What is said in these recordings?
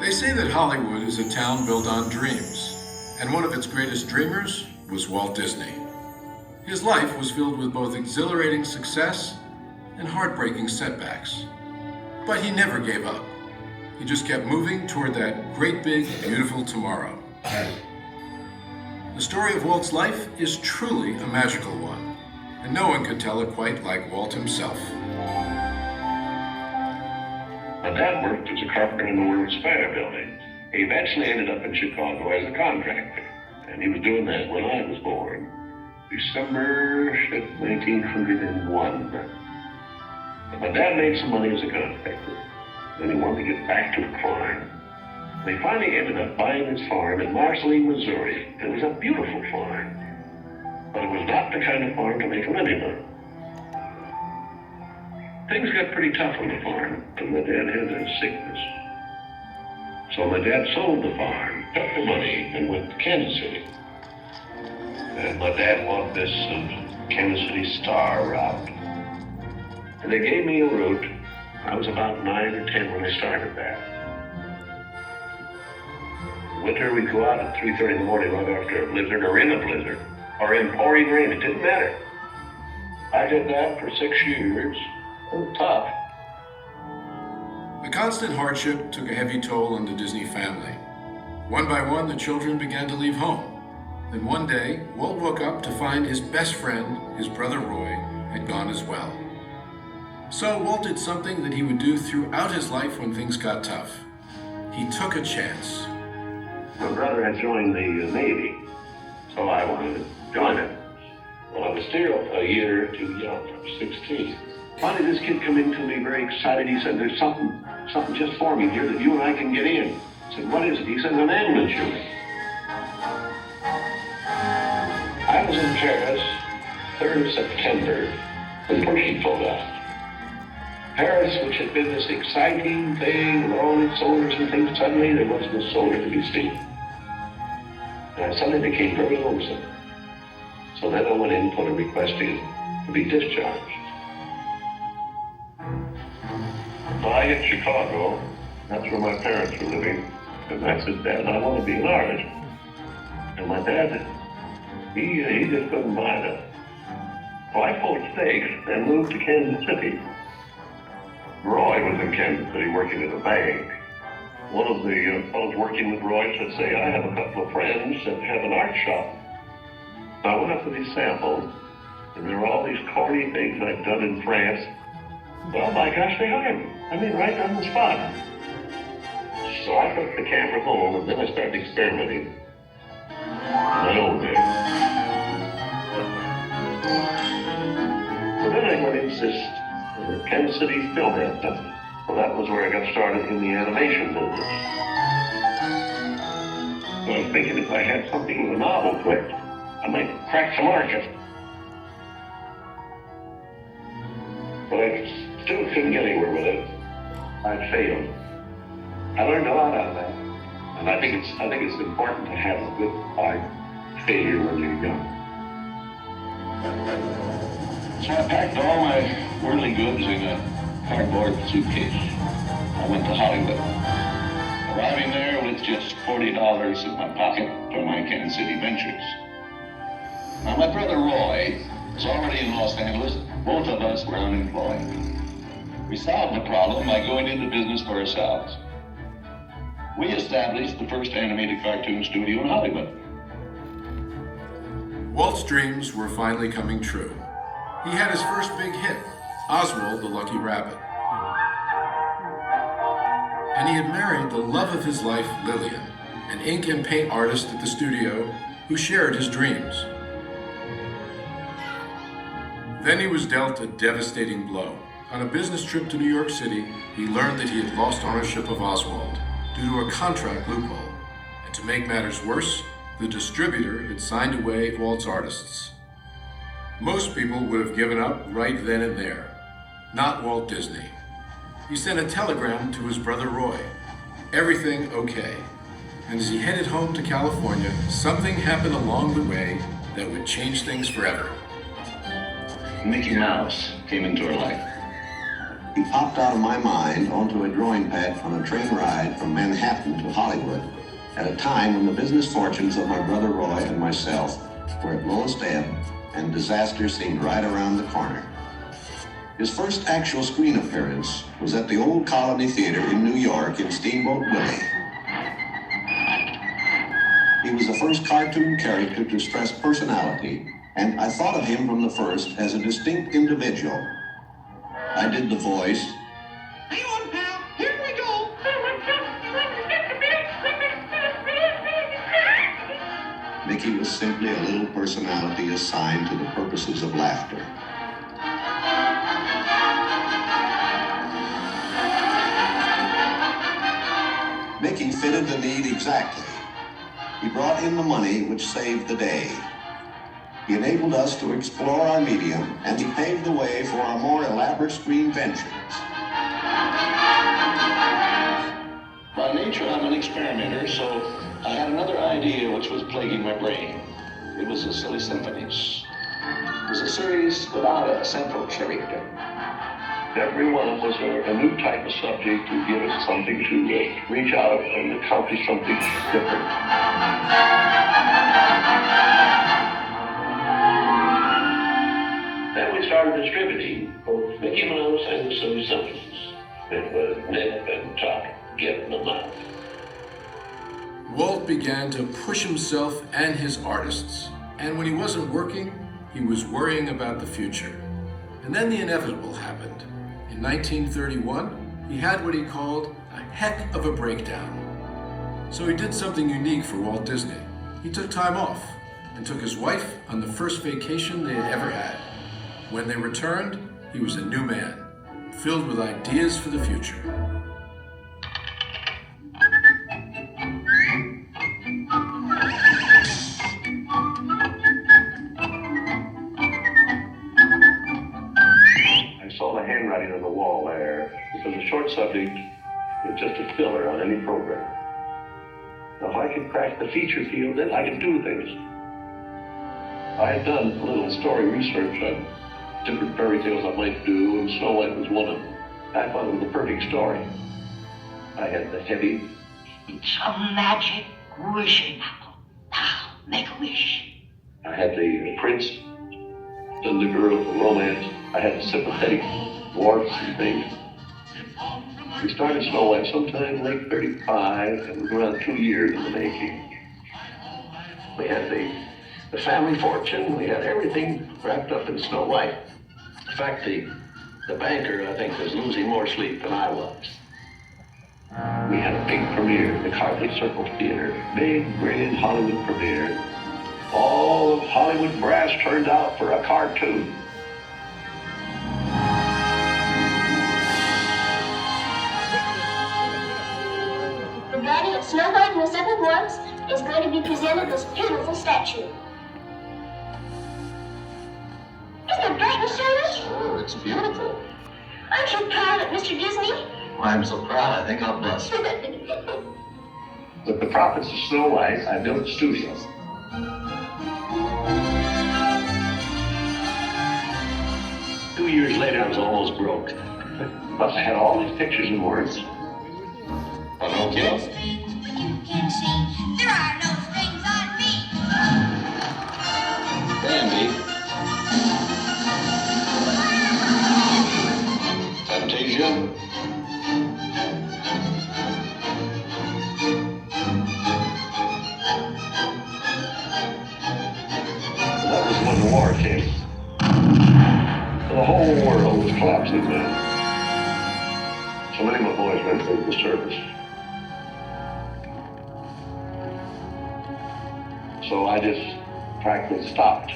They say that Hollywood is a town built on dreams, and one of its greatest dreamers was Walt Disney. His life was filled with both exhilarating success and heartbreaking setbacks. But he never gave up. He just kept moving toward that great big, beautiful tomorrow. The story of Walt's life is truly a magical one, and no one could tell it quite like Walt himself. My dad worked as a carpenter in the World's Fair building. He eventually ended up in Chicago as a contractor, and he was doing that when I was born, December 1901. But my dad made some money as a contractor, then he wanted to get back to the farm. They finally ended up buying his farm in Marceline, Missouri. It was a beautiful farm, but it was not the kind of farm to make a living on. Things got pretty tough on the farm, and my dad had a sickness. So my dad sold the farm, took the money, and went to Kansas City. And my dad bought this Kansas City Star route. And they gave me a route. I was about 9 or 10 when I started that. Winter, we'd go out at 3:30 in the morning right after a blizzard, or in a blizzard, or in pouring rain. It didn't matter. I did that for 6 years. It was tough. The constant hardship took a heavy toll on the Disney family. One by one, the children began to leave home. Then one day, Walt woke up to find his best friend, his brother Roy, had gone as well. So Walt did something that he would do throughout his life when things got tough. He took a chance. My brother had joined the Navy, so I wanted to join it. Well, I was still a year too young. I was 16. Finally, this kid come in to me very excited. He said, "There's something just forming here that you and I can get in." I said, "What is it?" He said, "An ambulance unit." I was in Paris, 3rd of September, when Pershing pulled out. Paris, which had been this exciting thing with all its soldiers and things, suddenly there wasn't a soldier to be seen. And I suddenly became very homesick. So then I went in and put a request in to be discharged. So I hit Chicago. That's where my parents were living. And I said, "Dad, I want to be an artist." And my dad, he just couldn't buy that. So I pulled stakes and moved to Kansas City. Roy was in Kansas City working at a bank. One of the fellows working with Roy said, "Say, I have a couple of friends that have an art shop." So I went up to these samples, and there were all these corny things I'd done in France. Well, my gosh, they hired me. I mean, right on the spot. So I took the camera home, and then I started experimenting in my own way. So then I went into this Kansas City Film Festival. So that was where I got started in the animation business. So I was thinking if I had something with a novel quick, I might crack the market. But I still couldn't get anywhere with it. I failed. I learned a lot out of that. And I think it's important to have a good failure when you're young. So I packed all my worldly goods in a cardboard suitcase. I went to Hollywood. Arriving there with just $40 in my pocket for my Kansas City ventures. Now my brother Roy was already in Los Angeles. Both of us were unemployed. We solved the problem by going into business for ourselves. We established the first animated cartoon studio in Hollywood. Walt's dreams were finally coming true. He had his first big hit, Oswald the Lucky Rabbit. And he had married the love of his life, Lillian, an ink and paint artist at the studio who shared his dreams. Then he was dealt a devastating blow. On a business trip to New York City, he learned that he had lost ownership of Oswald due to a contract loophole. And to make matters worse, the distributor had signed away Walt's artists. Most people would have given up right then and there. Not Walt Disney. He sent a telegram to his brother Roy. Everything okay. And as he headed home to California, something happened along the way that would change things forever. Mickey Mouse came into her life. he popped out of my mind onto a drawing pad on a train ride from Manhattan to Hollywood at a time when the business fortunes of my brother Roy and myself were at lowest ebb and disaster seemed right around the corner. His first actual screen appearance was at the Old Colony Theater in New York in Steamboat Willie. He was the first cartoon character to stress personality, and I thought of him from the first as a distinct individual. I did the voice. Hang on, pal. Here we go. Mickey was simply a little personality assigned to the purposes of laughter. Mickey fitted the need exactly. He brought in the money which saved the day. He enabled us to explore our medium, and he paved the way for our more elaborate screen ventures. By nature, I'm an experimenter, so I had another idea which was plaguing my brain. It was the Silly Symphonies. It was a series without a central character. Every one was a new type of subject to give us something to reach out and accomplish something different. Then we started distributing both Mickey Mouse and the Silly Symphonies. It was nip and tuck, getting them out. Walt began to push himself and his artists, and when he wasn't working, he was worrying about the future. And then the inevitable happened. In 1931, he had what he called a heck of a breakdown. So he did something unique for Walt Disney. He took time off and took his wife on the first vacation they had ever had. When they returned, he was a new man, filled with ideas for the future. I saw the handwriting on the wall there. It was a short subject. It was just a filler on any program. Now, if I could crack the feature field, then I could do things. I had done a little story research on different fairy tales I might do, and Snow White was one of them. I thought it was the perfect story. I had the heavy. It's a magic wishing apple. Now, make a wish. I had the prince and the girl, the romance. I had the sympathetic dwarfs and things. We started Snow White sometime late 35, and it was around 2 years in the making. We had the family fortune, we had everything wrapped up in Snow White. In fact, the banker, I think, was losing more sleep than I was. We had a big premiere, the Cartley Circle Theater, big, grand Hollywood premiere. All of Hollywood brass turned out for a cartoon. The body of Snow White and the Seven Dwarfs is going to be presented this beautiful statue. Isn't it bright and shiny? Oh, it's beautiful. Aren't you proud of it, Mr. Disney? Well, I'm so proud, I think I'll bust. With the profits of Snow White, I built a studio. Two years later, I was almost broke. But I had all these pictures and words. Pinocchio? You can see there are no strings on me. Bambi? Fantasia? That was when the war came. The whole world was collapsing then. So many of my boys went through the service. So I just practically stopped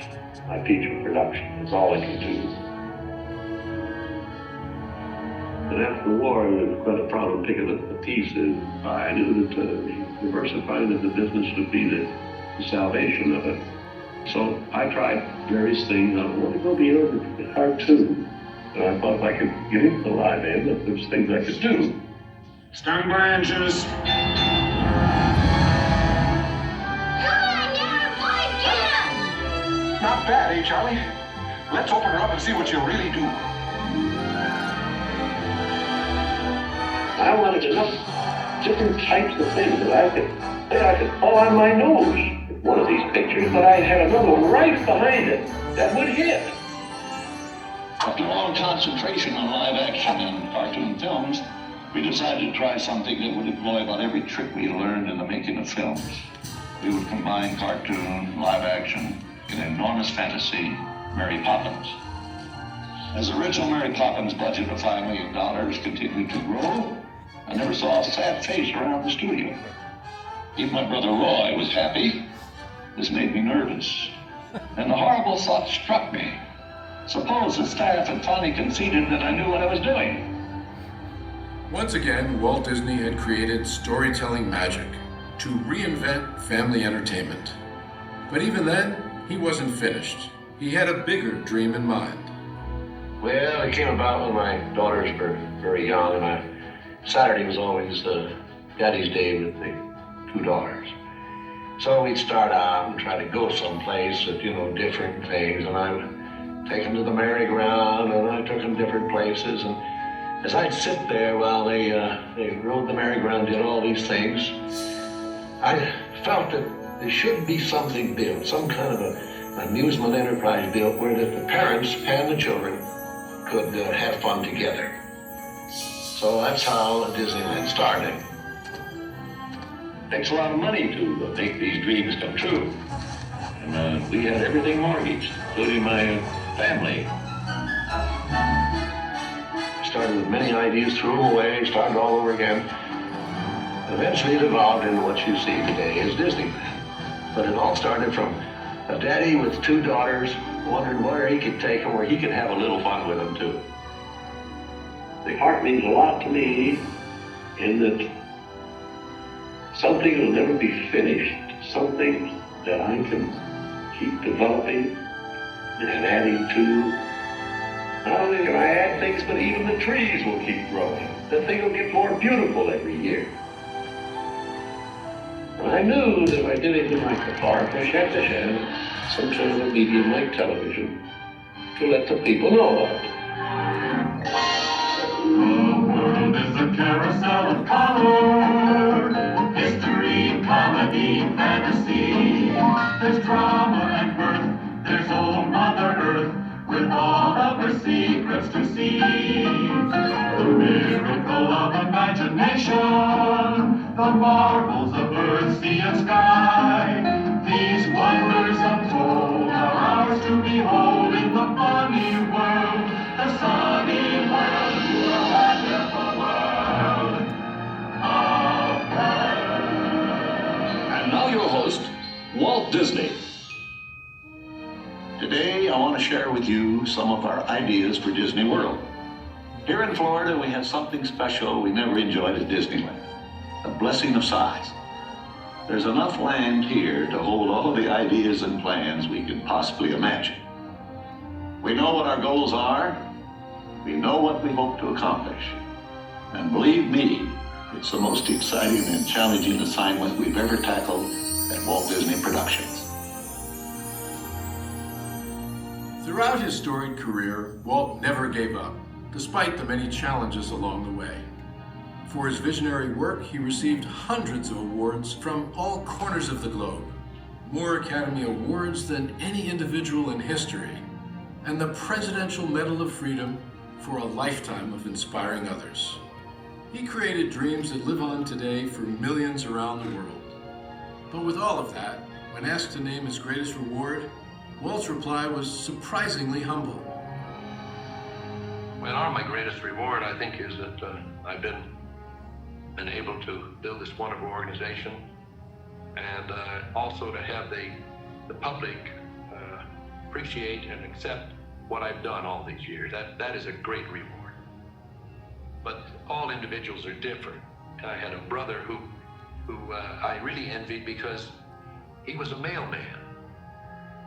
my feature production. It's all I could do. And after the war, I was quite a problem picking up the pieces. I knew that diversifying of the business would be the salvation of it. So I tried various things. I wanted to go beyond the cartoon. And I thought if I could get into the live end, that there's things I could do. Stung branches. Not bad, eh, Charlie? Let's open her up and see what she'll really do. was enough different types of things that I could fall on my nose with one of these pictures, but I had another one right behind it that would hit. After long concentration on live action and cartoon films, we decided to try something that would employ about every trick we learned in the making of films. We would combine cartoon, live action, in enormous fantasy, Mary Poppins. As the original Mary Poppins budget of $5 million continued to grow, I never saw a sad face around the studio. Even my brother Roy was happy. This made me nervous. And the horrible thought struck me. Suppose the staff had finally conceded that I knew what I was doing. Once again, Walt Disney had created storytelling magic to reinvent family entertainment. But even then, he wasn't finished. He had a bigger dream in mind. Well, it came about when my daughters were very young, and Saturday was always Daddy's Day with the two daughters. So we'd start out and try to go someplace with, different things, and I would take them to the merry-go-round, and I took them different places, and as I'd sit there while they rode the merry-go-round, did all these things, I felt that there should be something built, some kind of an amusement enterprise built where the parents and the children could have fun together. So that's how Disneyland started. It takes a lot of money to make these dreams come true. And we had everything mortgaged, including my family. Started with many ideas, threw them away, started all over again. Eventually it evolved into what you see today as Disneyland. But it all started from a daddy with two daughters wondering where he could take them, where he could have a little fun with them too. The heart means a lot to me in that something will never be finished, something that I can keep developing and adding to. Not only can I add things, but even the trees will keep growing. The thing will get more beautiful every year. And I knew that if I did anything like the park, I had to have some sort of a medium like television to let the people know about it. The world is a carousel of color, history, comedy, fantasy. There's drama and birth, there's old Mother Earth, with all of her secrets to see. The miracle of imagination, the marvels of earth, sea, and sky. These wonders untold are ours to behold in the funny world, the sunny world, the wonderful world of Earth. And now your host, Walt Disney. Today, I want to share with you some of our ideas for Disney World. Here in Florida, we have something special we never enjoyed at Disneyland, a blessing of size. There's enough land here to hold all the ideas and plans we can possibly imagine. We know what our goals are, we know what we hope to accomplish, and believe me, it's the most exciting and challenging assignment we've ever tackled at Walt Disney Productions. Throughout his storied career, Walt never gave up, despite the many challenges along the way. For his visionary work, he received hundreds of awards from all corners of the globe, more Academy Awards than any individual in history, and the Presidential Medal of Freedom for a lifetime of inspiring others. He created dreams that live on today for millions around the world. But with all of that, when asked to name his greatest reward, Walt's reply was surprisingly humble. Well, my greatest reward, I think, is that I've been able to build this wonderful organization, and also to have the public appreciate and accept what I've done all these years. That is a great reward. But all individuals are different. I had a brother who I really envied because he was a mailman.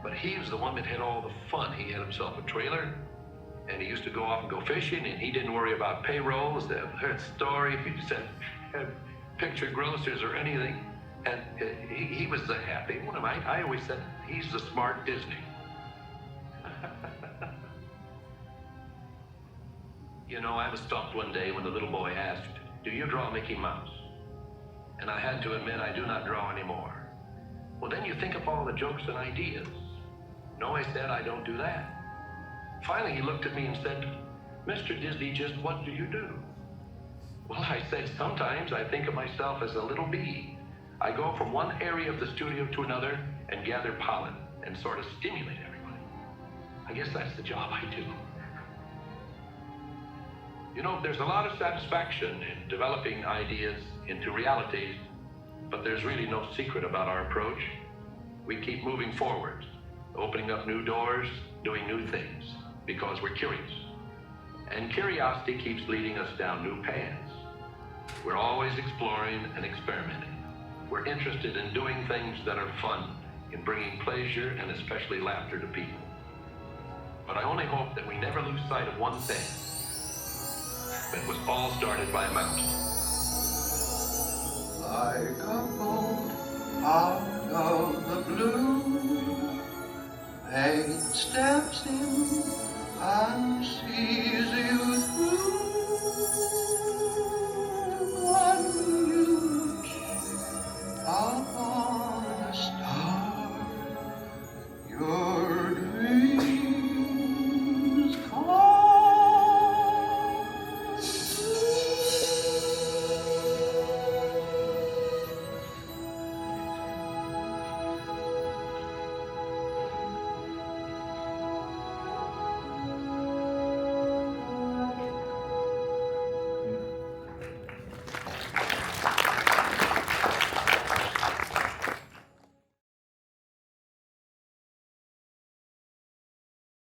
But he was the one that had all the fun. He had himself a trailer, and he used to go off and go fishing, and he didn't worry about payrolls, the story, if you said picture grocers or anything. And he was the happy one. I always said he's the smart Disney. You know, I was stumped one day when the little boy asked, "Do you draw Mickey Mouse?" And I had to admit I do not draw anymore. "Well, then you think of all the jokes and ideas." "No," I said, "I don't do that." Finally, he looked at me and said, "Mr. Disney, just what do you do?" Well, I said, "Sometimes I think of myself as a little bee. I go from one area of the studio to another and gather pollen and sort of stimulate everybody. I guess that's the job I do." You know, there's a lot of satisfaction in developing ideas into realities, but there's really no secret about our approach. We keep moving forward, opening up new doors, doing new things, because we're curious. And curiosity keeps leading us down new paths. We're always exploring and experimenting. We're interested in doing things that are fun, in bringing pleasure and especially laughter to people. But I only hope that we never lose sight of one thing. It was all started by a mouse. Like a bolt out of the blue, fate steps in unseen.